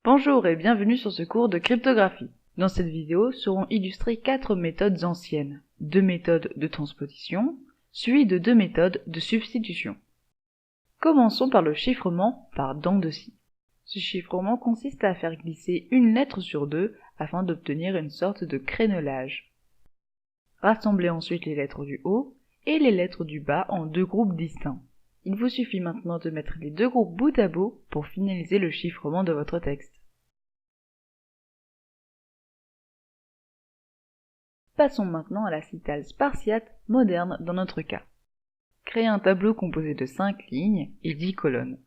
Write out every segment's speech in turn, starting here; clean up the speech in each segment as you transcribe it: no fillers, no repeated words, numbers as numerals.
Bonjour et bienvenue sur ce cours de cryptographie. Dans cette vidéo seront illustrées 4 méthodes anciennes, 2 méthodes de transposition, suivies de 2 méthodes de substitution. Commençons par le chiffrement par dents de scie. Ce chiffrement consiste à faire glisser une lettre sur deux afin d'obtenir une sorte de crénelage. Rassemblez ensuite les lettres du haut et les lettres du bas en deux groupes distincts. Il vous suffit maintenant de mettre les deux groupes bout à bout pour finaliser le chiffrement de votre texte. Passons maintenant à la syntagme spartiate moderne dans notre cas. Créez un tableau composé de 5 lignes et 10 colonnes.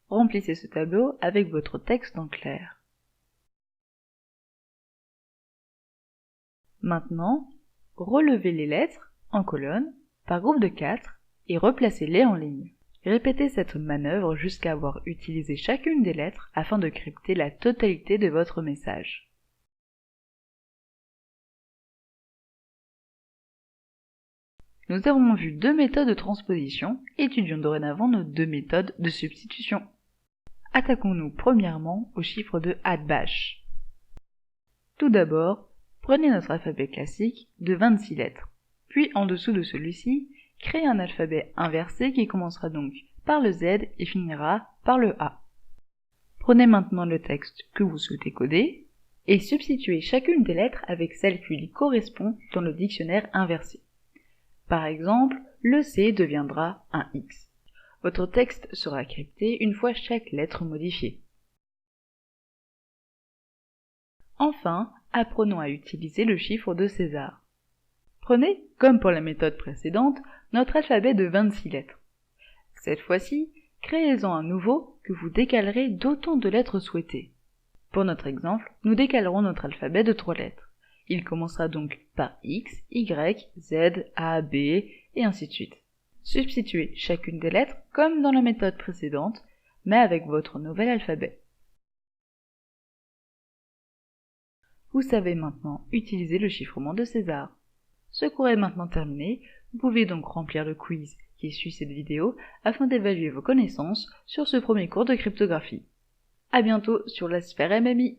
Remplissez ce tableau avec votre texte en clair. Maintenant, relevez les lettres en colonnes par groupe de 4 et replacez-les en ligne. Répétez cette manœuvre jusqu'à avoir utilisé chacune des lettres afin de crypter la totalité de votre message. Nous avons vu 2 méthodes de transposition, étudions dorénavant nos 2 méthodes de substitution. Attaquons-nous premièrement au chiffre de Hash. Tout d'abord, prenez notre alphabet classique de 26 lettres, puis en dessous de celui-ci, créez un alphabet inversé qui commencera donc par le Z et finira par le A. Prenez maintenant le texte que vous souhaitez coder et substituez chacune des lettres avec celle qui lui correspond dans le dictionnaire inversé. Par exemple, le C deviendra un X. Votre texte sera crypté une fois chaque lettre modifiée. Enfin, apprenons à utiliser le chiffre de César. Prenez, comme pour la méthode précédente, notre alphabet de 26 lettres. Cette fois-ci, créez-en un nouveau que vous décalerez d'autant de lettres souhaitées. Pour notre exemple, nous décalerons notre alphabet de 3 lettres. Il commencera donc par X, Y, Z, A, B, et ainsi de suite. Substituez chacune des lettres comme dans la méthode précédente, mais avec votre nouvel alphabet. Vous savez maintenant utiliser le chiffrement de César. Ce cours est maintenant terminé, vous pouvez donc remplir le quiz qui suit cette vidéo afin d'évaluer vos connaissances sur ce premier cours de cryptographie. À bientôt sur la sphère MMI.